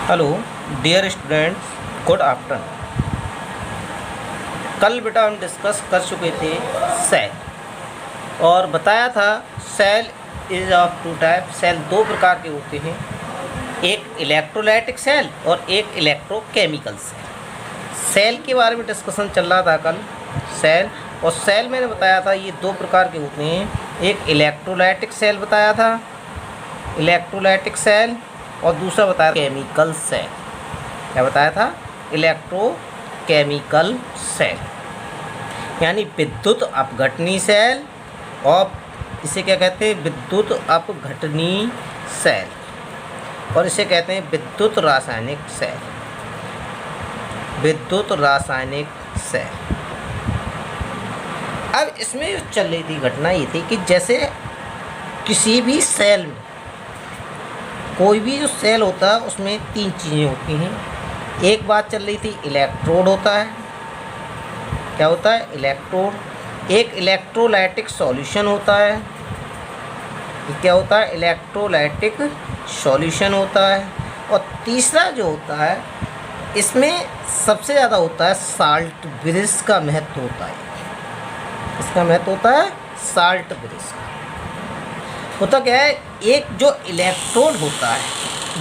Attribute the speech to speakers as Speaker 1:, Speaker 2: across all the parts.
Speaker 1: Hello dear students, good afternoon. कल बेटा हम डिस्कस कर चुके थे सेल और बताया था cell is of two type. Cell दो प्रकार के होते हैं, एक इलेक्ट्रोलाइटिक सेल और एक इलेक्ट्रोकेमिकल सेल। सेल के बारे में डिस्कशन चल रहा था कल। सेल और सेल मैंने बताया था ये दो प्रकार के होते हैं, एक इलेक्ट्रोलाइटिक सेल बताया था, इलेक्ट्रोलाइटिक सेल, और दूसरा बताया केमिकल सेल। क्या बताया था? इलेक्ट्रोकेमिकल सेल, यानी विद्युत अपघटनी सेल, और इसे क्या कहते हैं? विद्युत अपघटनी सेल, और इसे कहते हैं विद्युत रासायनिक सेल। विद्युत रासायनिक सेल। अब इसमें जो चल रही थी घटना ये थी कि जैसे किसी भी सेल में, कोई भी जो सेल होता है उसमें तीन चीज़ें होती हैं। एक बात चल रही थी, इलेक्ट्रोड होता है। क्या होता है? इलेक्ट्रोड। एक इलेक्ट्रोलाइटिक सॉल्यूशन होता है। ये क्या होता है? इलेक्ट्रोलाइटिक सॉल्यूशन होता है। और तीसरा जो होता है, इसमें सबसे ज़्यादा होता है साल्ट ब्रिज का महत्व होता है। इसका महत्व होता है साल्ट ब्रिज का। होता क्या है, एक जो इलेक्ट्रोड होता है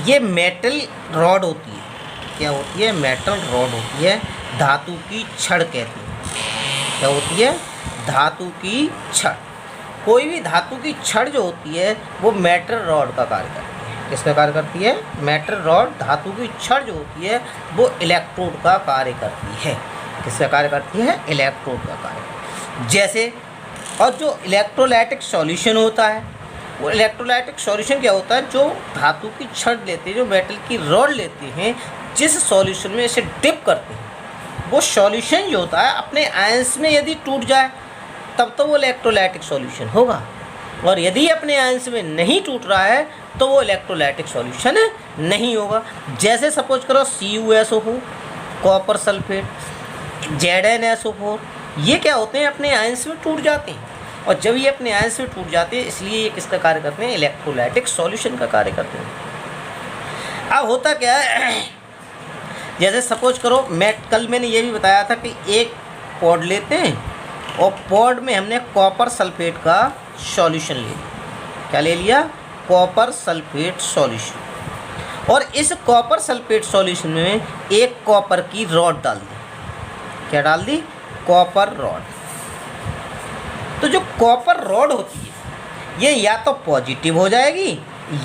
Speaker 1: ये मेटल रॉड होती है। क्या होती है? मेटल रॉड होती है, धातु की छड़ कहती है। क्या होती है? धातु की छड़। कोई भी धातु की छड़ जो होती है वो मेटल रॉड का कार्य करती है। किसका कार्य करती है? मेटल रॉड, धातु की छड़ जो होती है वो इलेक्ट्रोड का कार्य करती है। किसका कार्य करती है? इलेक्ट्रोड का कार्य। जैसे, और जो इलेक्ट्रोलाइटिक सॉल्यूशन होता है, वो इलेक्ट्रोलाइटिक सॉल्यूशन क्या होता है? जो धातु की छड़ लेते हैं, जो मेटल की रॉड लेते हैं, जिस सॉल्यूशन में इसे डिप करते हैं, वो सॉल्यूशन जो होता है अपने आयंस में यदि टूट जाए तब तो वो इलेक्ट्रोलाइटिक सॉल्यूशन होगा, और यदि अपने आयंस में नहीं टूट रहा है तो वो इलेक्ट्रोलाइटिक सॉल्यूशन नहीं होगा। जैसे सपोज करो CuSO4, कॉपर सल्फेट, ZnSO4, ये क्या होते हैं? अपने आयंस में टूट जाते हैं, और जब ये अपने आयंस में टूट जाते हैं इसलिए ये किसका कार्य करते हैं? इलेक्ट्रोलाइटिक सॉल्यूशन का कार्य करते हैं। अब होता क्या है, जैसे सपोज करो, कल मैंने ये भी बताया था कि एक पॉड लेते हैं और पॉड में हमने कॉपर सल्फेट का सॉल्यूशन ले लिया। क्या ले लिया? Copper sulphate solution. और इस कॉपर सल्फेट सॉल्यूशन में एक कॉपर की रॉड डाल दी। क्या डाल दी? Copper rod. तो जो कॉपर रॉड होती है ये या तो पॉजिटिव हो जाएगी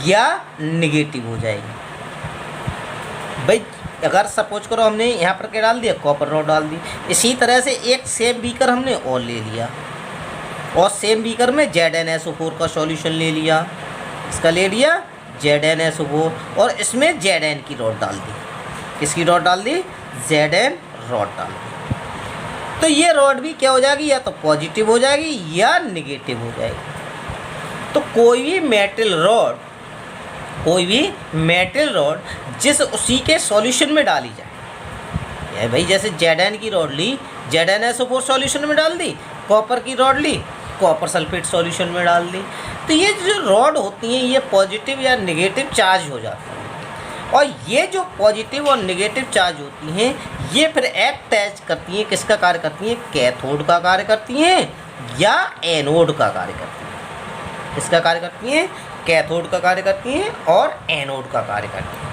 Speaker 1: या निगेटिव हो जाएगी। भाई अगर सपोज करो हमने यहाँ पर क्या डाल दिया? कॉपर रॉड डाल दी। इसी तरह से एक सेम बीकर हमने और ले लिया, और सेम बीकर में ZnSO4 का सॉल्यूशन ले लिया। इसका ले लिया ZnSO4, और इसमें Zn की रॉड डाल दी। किसकी रॉड डाल दी? Zn रॉड डाल दी। तो ये रॉड भी क्या हो जाएगी? या तो पॉजिटिव हो जाएगी या निगेटिव हो जाएगी। तो कोई भी मेटल रॉड जिस उसी के सॉल्यूशन में डाली जाए, ये भाई जैसे Zn की रॉड ली, ZnSO4 सॉल्यूशन में डाल दी, कॉपर की रॉड ली, कॉपर सल्फेट सॉल्यूशन में डाल दी, तो ये जो रॉड होती हैं ये पॉजिटिव या निगेटिव चार्ज हो जाती है। और ये जो पॉजिटिव और नेगेटिव चार्ज होती हैं ये फिर एक्ट करती हैं, किसका कार्य करती हैं? कैथोड का कार्य करती हैं या एनोड का कार्य करती हैं? किसका कार्य करती हैं? कैथोड का कार्य करती हैं और एनोड का कार्य करती हैं।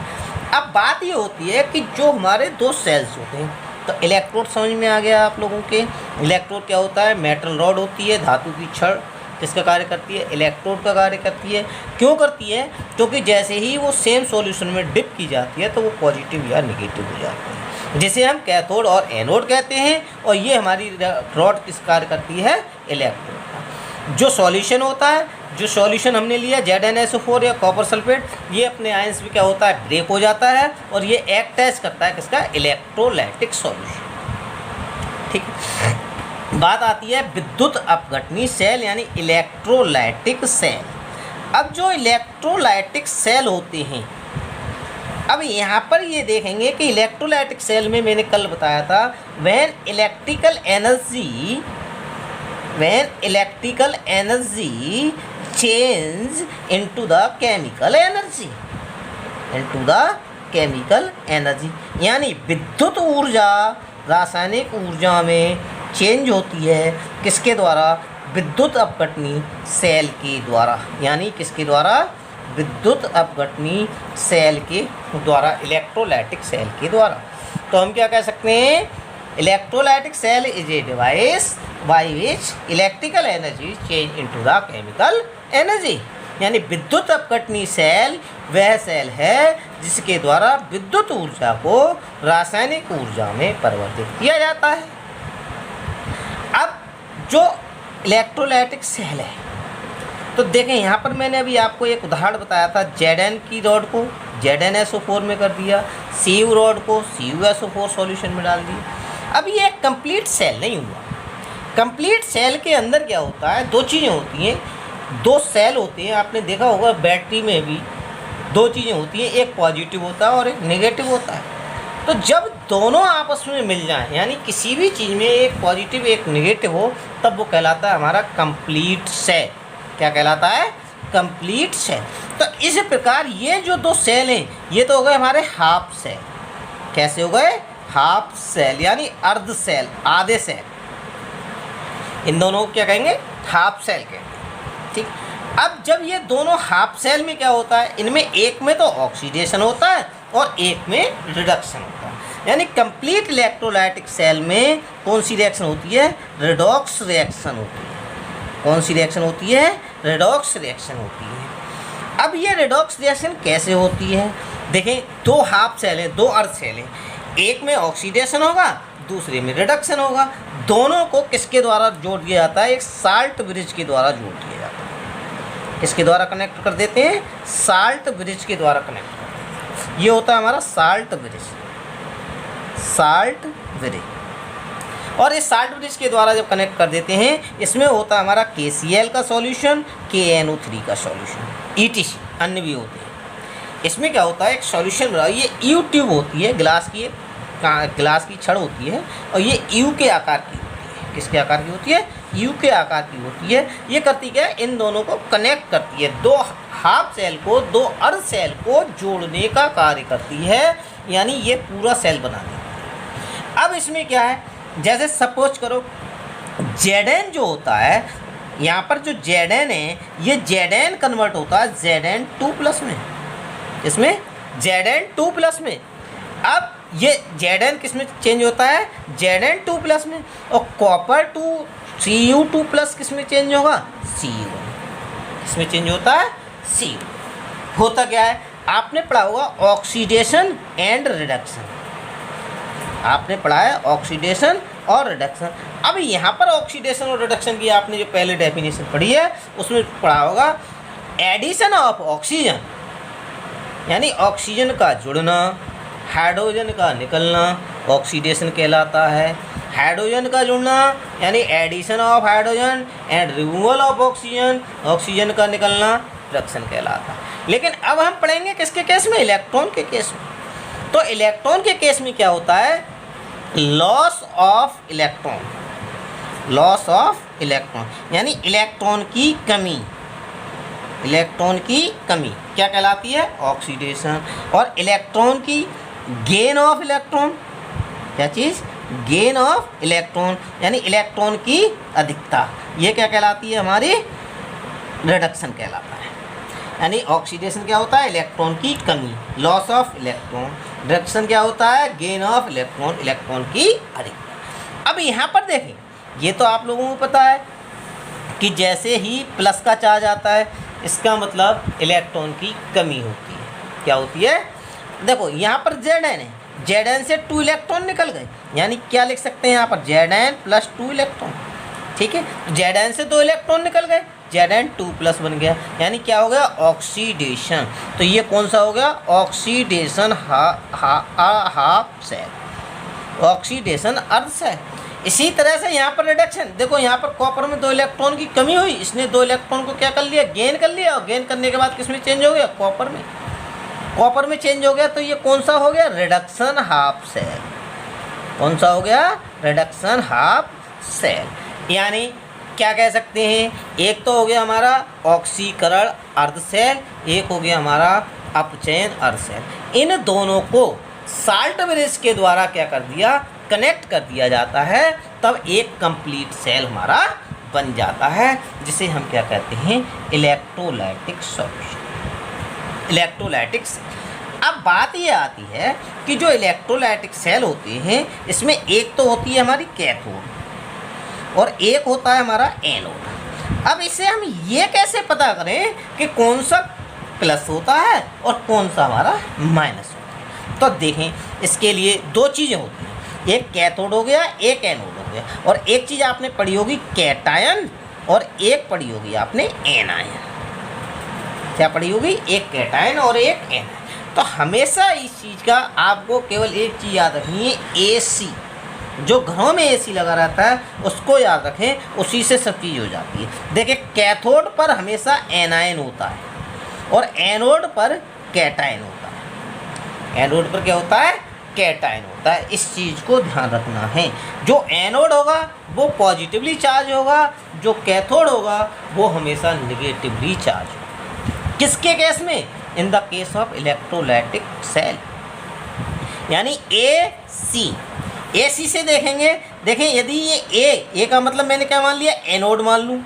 Speaker 1: अब बात ये होती है कि जो हमारे दो सेल्स होते हैं, तो इलेक्ट्रोड समझ में आ गया आप लोगों के। इलेक्ट्रोड क्या होता है? मेटल रॉड होती है, धातु की छड़। किसका कार्य करती है? इलेक्ट्रोड का कार्य करती है। क्यों करती है? क्योंकि जैसे ही वो सेम सॉल्यूशन में डिप की जाती है तो वो पॉजिटिव या नेगेटिव हो जाती है, जिसे हम कैथोड और एनोड कहते हैं। और ये हमारी रॉड किस कार्य करती है? इलेक्ट्रोड का। जो सॉल्यूशन होता है, जो सॉल्यूशन हमने लिया ZnSO4 या कॉपर सल्फेट, ये अपने आयंस में क्या होता है? ब्रेक हो जाता है, और ये एक्ट करता है किसका? Electrolytic solution. ठीक है। बात आती है विद्युत अपघटनी सेल यानी इलेक्ट्रोलाइटिक सेल। अब जो इलेक्ट्रोलाइटिक सेल होते हैं, अब यहाँ पर ये देखेंगे कि इलेक्ट्रोलाइटिक सेल में मैंने कल बताया था when electrical energy change into the chemical energy, chemical energy, यानी विद्युत ऊर्जा रासायनिक ऊर्जा में चेंज होती है किसके द्वारा? विद्युत अपघटनी सेल के द्वारा। यानी किसके द्वारा? विद्युत अपघटनी सेल के द्वारा, इलेक्ट्रोलाइटिक सेल के द्वारा। तो हम क्या कह सकते हैं? Electrolytic cell is a device by which electrical energy change into the chemical energy. यानी विद्युत अपघटनी सेल वह सेल है जिसके द्वारा विद्युत ऊर्जा को रासायनिक ऊर्जा में परिवर्तित किया जाता है। अब जो इलेक्ट्रोलाइटिक सेल है, तो देखें यहाँ पर मैंने अभी आपको एक उदाहरण बताया था, Zn की रॉड को ZnSO4 में कर दिया, Cu रॉड को CuSO4 सॉल्यूशन में डाल दिया। अब ये एक कंप्लीट सेल नहीं हुआ। कंप्लीट सेल के अंदर क्या होता है? दो चीज़ें होती हैं, दो सेल होते हैं। आपने देखा होगा बैटरी में भी दो चीज़ें होती हैं, एक पॉजिटिव होता है और एक नेगेटिव होता है। तो जब दोनों आपस में मिल जाएं, यानी किसी भी चीज़ में एक पॉजिटिव एक नेगेटिव हो, तब वो कहलाता है हमारा कंप्लीट सेल। क्या कहलाता है? Complete cell. तो इस प्रकार ये जो दो सेल हैं, ये तो हो गए हमारे हाफ सेल। कैसे हो गए? हाफ सेल, यानी अर्ध सेल, आधे सेल। इन दोनों को क्या कहेंगे? हाफ सेल कहेंगे। ठीक। अब जब ये दोनों हाफ सेल में क्या होता है? इनमें एक में तो ऑक्सीडेशन होता है और एक में रिडक्शन होता है। यानी कंप्लीट इलेक्ट्रोलाइटिक सेल में कौन सी रिएक्शन होती है? रेडॉक्स रिएक्शन होती है। कौन सी रिएक्शन होती है? रेडॉक्स रिएक्शन होती है। अब ये रेडॉक्स रिएक्शन कैसे होती है? देखें, दो हाफ सेल हैं, दो अर्ध सेल हैं, एक में ऑक्सीडेशन होगा, दूसरे में रिडक्शन होगा। दोनों को किसके द्वारा जोड़ दिया जाता है? एक साल्ट ब्रिज के द्वारा जोड़ दिया जाता है। किसके द्वारा कनेक्ट कर देते हैं? साल्ट ब्रिज के द्वारा कनेक्ट कर देते हैं। ये होता है हमारा साल्ट ब्रिज। Salt bridge. और इस साल्ट ब्रिज के द्वारा जब कनेक्ट कर देते हैं, इसमें होता है हमारा KCl का सॉल्यूशन, KNO3 का सॉल्यूशन, ETC अन्य भी होते हैं। इसमें क्या होता है? एक सॉल्यूशन बना, ये यू ट्यूब होती है, ग्लास की छड़ होती है, और ये यू के आकार की होती है। किसके आकार की होती है? यू के आकार की होती है। ये करती क्या है? इन दोनों को कनेक्ट करती है। दो हाफ सेल को, दो अर्ध सेल को जोड़ने का कार्य करती है, यानी ये पूरा सेल बना देती है। अब इसमें क्या है? जैसे सपोज करो Zn जो होता है, यहाँ पर जो Zn है, ये Zn कन्वर्ट होता है Zn2+ में। इसमें Zn2+ में। अब ये Zn किस में चेंज होता है? Zn2+ में। और कॉपर टू Cu2+ किस में चेंज होगा? Cu। किस में चेंज होता है? Cu। होता क्या है? आपने पढ़ा होगा ऑक्सीडेशन एंड रिडक्शन। आपने पढ़ा है ऑक्सीडेशन और रिडक्शन। अब यहाँ पर ऑक्सीडेशन और रिडक्शन की आपने जो पहले डेफिनेशन पढ़ी है, उसमें पढ़ा होगा एडिशन ऑफ ऑक्सीजन, यानी ऑक्सीजन का जुड़ना, हाइड्रोजन का निकलना ऑक्सीडेशन कहलाता है। हाइड्रोजन का जुड़ना यानी addition of hydrogen and removal of oxygen, oxygen का निकलना रिडक्शन कहलाता है। लेकिन अब हम पढ़ेंगे किसके केस में? इलेक्ट्रॉन के केस में। तो इलेक्ट्रॉन के केस में क्या होता है? Loss of electron. Loss of electron यानी इलेक्ट्रॉन की कमी। इलेक्ट्रॉन की कमी क्या कहलाती है? ऑक्सीडेशन। और इलेक्ट्रॉन की गेन ऑफ इलेक्ट्रॉन, क्या चीज़? गेन ऑफ इलेक्ट्रॉन यानी इलेक्ट्रॉन की अधिकता, ये क्या कहलाती है? हमारी रिडक्शन कहलाता है। यानी ऑक्सीडेशन क्या होता है? इलेक्ट्रॉन की कमी, लॉस ऑफ इलेक्ट्रॉन। रिडक्शन क्या होता है? गेन ऑफ इलेक्ट्रॉन, इलेक्ट्रॉन की अधिकता। अब यहाँ पर देखें, ये तो आप लोगों को पता है कि जैसे ही प्लस का चार्ज आता है, इसका मतलब इलेक्ट्रॉन की कमी होती है। क्या होती है? देखो यहाँ पर Zn है, Zn से 2 इलेक्ट्रॉन निकल गए, यानी क्या लिख सकते हैं यहाँ पर? Zn + 2 electron. ठीक है, Zn से 2 इलेक्ट्रॉन निकल गए, Zn2+ बन गया, यानी क्या हो गया? ऑक्सीडेशन। तो ये कौन सा हो गया? ऑक्सीडेशन हाफ सेल, ऑक्सीडेशन अर्ध सेल। इसी तरह से यहाँ पर रिडक्शन, देखो यहाँ पर कॉपर में 2 इलेक्ट्रॉन की कमी हुई, इसने 2 इलेक्ट्रॉन को क्या कर लिया? गेन कर लिया, और गेन करने के बाद किस में चेंज हो गया? कॉपर में। कॉपर में चेंज हो गया, तो ये कौन सा हो गया? Reduction half cell. कौन सा हो गया? Reduction half cell. यानी क्या कह सकते हैं? एक तो हो गया हमारा ऑक्सीकरण अर्ध सेल, एक हो गया हमारा अपचयन अर्ध इन दोनों को साल्ट ब्रिज के द्वारा क्या कर दिया, कनेक्ट कर दिया जाता है, तब एक कंप्लीट सेल हमारा बन जाता है, जिसे हम क्या कहते हैं, इलेक्ट्रोलाइटिक सॉल्यूशन, इलेक्ट्रोलाइटिक सेल। अब बात ये आती है कि जो इलेक्ट्रोलाइटिक सेल होते हैं इसमें एक तो होती है हमारी कैथोड और एक होता है हमारा एनोड। अब इसे हम ये कैसे पता करें कि कौन सा प्लस होता है और कौन सा हमारा माइनस होता है? तो देखें, इसके लिए दो चीज़ें होती हैं, एक कैथोड हो गया, एक एनोड हो गया, और एक चीज़ आपने पढ़ी होगी कैटायन और एक पढ़ी होगी आपने एनायन। क्या पढ़ी होगी? एक कैटायन और एक एनायन। तो हमेशा इस चीज़ का आपको केवल एक चीज़ याद रखनी है, एसी, जो घरों में एसी लगा रहता है उसको याद रखें, उसी से सब चीज़ हो जाती है। देखिए, कैथोड पर हमेशा एनायन होता है और एनोड पर कैटायन होता है। एनोड पर क्या होता है? कैटायन होता है। इस चीज़ को ध्यान रखना है। जो एनोड होगा वो पॉजिटिवली चार्ज होगा, जो कैथोड होगा वो हमेशा निगेटिवली चार्ज होगा। किसके केस में? In the case of electrolytic cell, यानी ए सी से देखेंगे। देखें, यदि ये ए का मतलब मैंने क्या मान लिया? एनोड मान लूँ।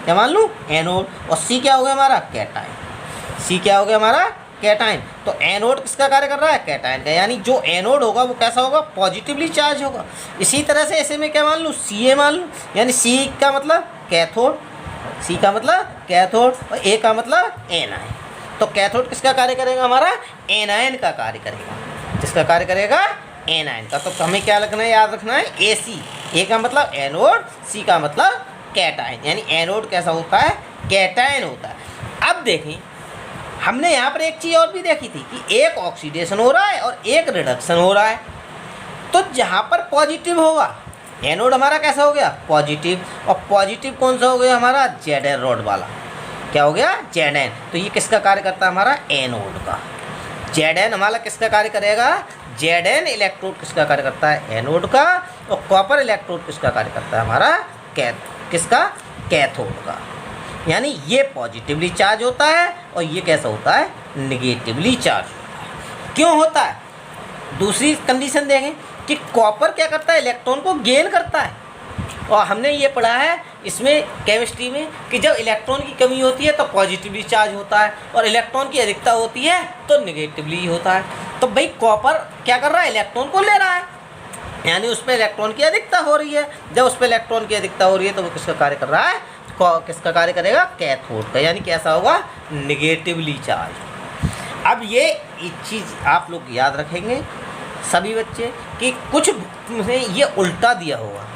Speaker 1: क्या मान लूँ? एनोड। और सी क्या हो गया हमारा? कैटायन। सी क्या हो गया हमारा? कैटायन। तो एनोड किसका कार्य कर रहा है? कैटायन का। यानी जो एनोड होगा वो कैसा होगा? पॉजिटिवली चार्ज होगा। इसी तरह से ऐसे में क्या मान लूँ? सी ए मान लूँ। यानी सी का मतलब कैथोड, सी का मतलब कैथोड और ए का मतलब एनायन। तो कैथोड किसका कार्य करेगा? हमारा एनायन का कार्य करेगा। किसका कार्य करेगा? एनायन का। तो हमें क्या रखना है? याद रखना है ए सी। ए का मतलब एनोड, सी का मतलब कैटायन। यानी एनोड कैसा होता है? कैटायन होता है। अब देखें, हमने यहाँ पर एक चीज़ और भी देखी थी कि एक ऑक्सीडेशन हो रहा है और एक रिडक्शन हो रहा है। तो जहाँ पर पॉजिटिव होगा, एनोड हमारा कैसा हो गया? पॉजिटिव। और पॉजिटिव कौन सा हो गया हमारा? जेड रॉड वाला। क्या हो गया? जेड। तो ये किसका कार्य करता है? हमारा एनोड का। जेड हमारा किसका कार्य करेगा? जेड इलेक्ट्रोड किसका कार्य करता है? एनोड का। और कॉपर इलेक्ट्रोड किसका कार्य करता है? हमारा किसका? कैथोड का। यानी ये पॉजिटिवली चार्ज होता है और ये कैसा होता है? निगेटिवली चार्ज होता है। क्यों होता है? दूसरी कंडीशन देखें कि कॉपर क्या करता है? इलेक्ट्रॉन को गेन करता है। और हमने ये पढ़ा है इसमें केमिस्ट्री में कि जब इलेक्ट्रॉन की कमी होती है तो पॉजिटिवली चार्ज होता है और इलेक्ट्रॉन की अधिकता होती है तो निगेटिवली होता है। तो भाई कॉपर क्या कर रहा है? इलेक्ट्रॉन को ले रहा है, यानी उस पर इलेक्ट्रॉन की अधिकता हो रही है। जब उस पर इलेक्ट्रॉन की अधिकता हो रही है तो वो किसका कार्य कर रहा है? किसका कार्य करेगा? कैथोड का। यानी कैसा होगा? Negatively charge. अब ये चीज़ आप लोग याद रखेंगे सभी बच्चे कि कुछ में ये उल्टा दिया होगा।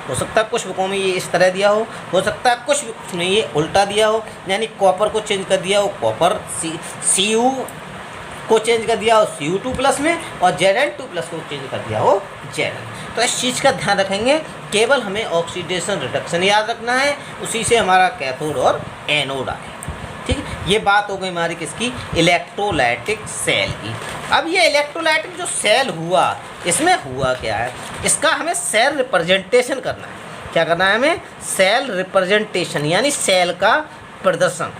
Speaker 1: हो सकता है कुछ बुकों में ये इस तरह दिया हो सकता है कुछ बुक्स में ये उल्टा दिया हो, यानी कॉपर को चेंज कर दिया हो कॉपर सी यू को चेंज कर दिया हो Cu2+ में और Zn2+ को चेंज कर दिया हो Zn। तो इस चीज़ का ध्यान रखेंगे। केवल हमें ऑक्सीडेशन रिडक्शन याद रखना है, उसी से हमारा कैथोड और एनोड आए। ठीक है, ये बात हो गई हमारी किसकी? इलेक्ट्रोलाइटिक सेल की। अब ये इलेक्ट्रोलाइटिक जो सेल हुआ, इसमें हुआ क्या है? इसका हमें सेल रिप्रेजेंटेशन करना है। क्या करना है हमें? सेल रिप्रेजेंटेशन, यानी सेल का प्रदर्शन,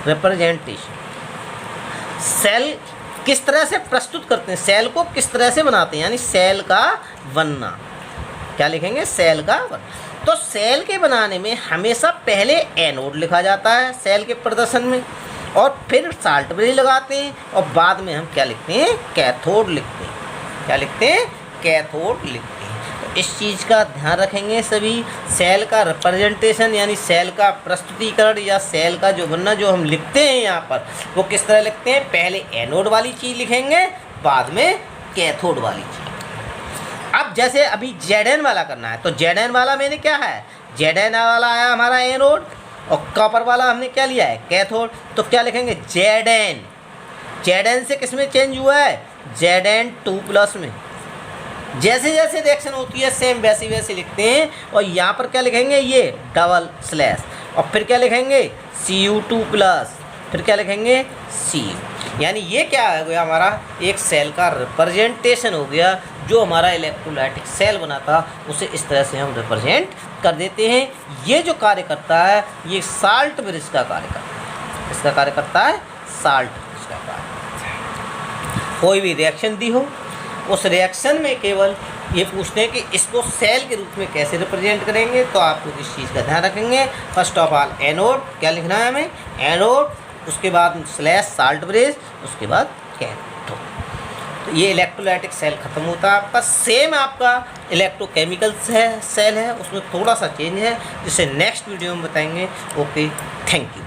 Speaker 1: रिप्रेजेंटेशन। सेल किस तरह से प्रस्तुत करते हैं, सेल को किस तरह से बनाते हैं, यानी सेल का बनना। क्या लिखेंगे? सेल का बनना। तो सेल के बनाने में हमेशा पहले एनोड लिखा जाता है सेल के प्रदर्शन में, और फिर साल्ट ब्रिज लगाते हैं, और बाद में हम क्या लिखते हैं? कैथोड लिखते हैं। क्या लिखते हैं? कैथोड लिखते हैं। तो इस चीज़ का ध्यान रखेंगे सभी। सेल का रिप्रेजेंटेशन यानी सेल का प्रस्तुतिकरण या सेल का जो बनना जो हम लिखते हैं यहाँ पर, वो किस तरह लिखते हैं? पहले एनोड वाली चीज़ लिखेंगे, बाद में कैथोड वाली चीज़। अब जैसे अभी Zn वाला करना है, तो Zn वाला मैंने क्या है? Zn वाला आया हमारा एनोड और कॉपर वाला हमने क्या लिया है? कैथोड। तो क्या लिखेंगे? Zn। Zn से किस में चेंज हुआ है? Zn2+ में। जैसे जैसे रिएक्शन होती है सेम वैसे वैसे लिखते हैं। और यहाँ पर क्या लिखेंगे? ये डबल स्लैश, और फिर क्या लिखेंगे? Cu2+, फिर क्या लिखेंगे? Cu। यानी ये क्या हो गया? हमारा एक सेल का रिप्रेजेंटेशन हो गया। जो हमारा इलेक्ट्रोलाइटिक सेल बना था उसे इस तरह से हम रिप्रेजेंट कर देते हैं। ये जो कार्य करता है ये साल्ट ब्रिज का कार्य करता है। इसका कार्य करता है साल्ट ब्रिज का कार्य। कोई भी रिएक्शन दी हो, उस रिएक्शन में केवल ये पूछते हैं कि इसको सेल के रूप में कैसे रिप्रेजेंट करेंगे, तो आपको इस चीज़ का ध्यान रखेंगे। फर्स्ट ऑफ ऑल एनोड, क्या लिखना है हमें, एनोड, उसके बाद स्लैश साल्ट ब्रिज, उसके बाद कैथोड। तो ये इलेक्ट्रोलाइटिक सेल खत्म होता है आपका। सेम आपका इलेक्ट्रोकेमिकल सेल है, उसमें थोड़ा सा चेंज है, जिसे नेक्स्ट वीडियो में बताएंगे। Okay, thank you.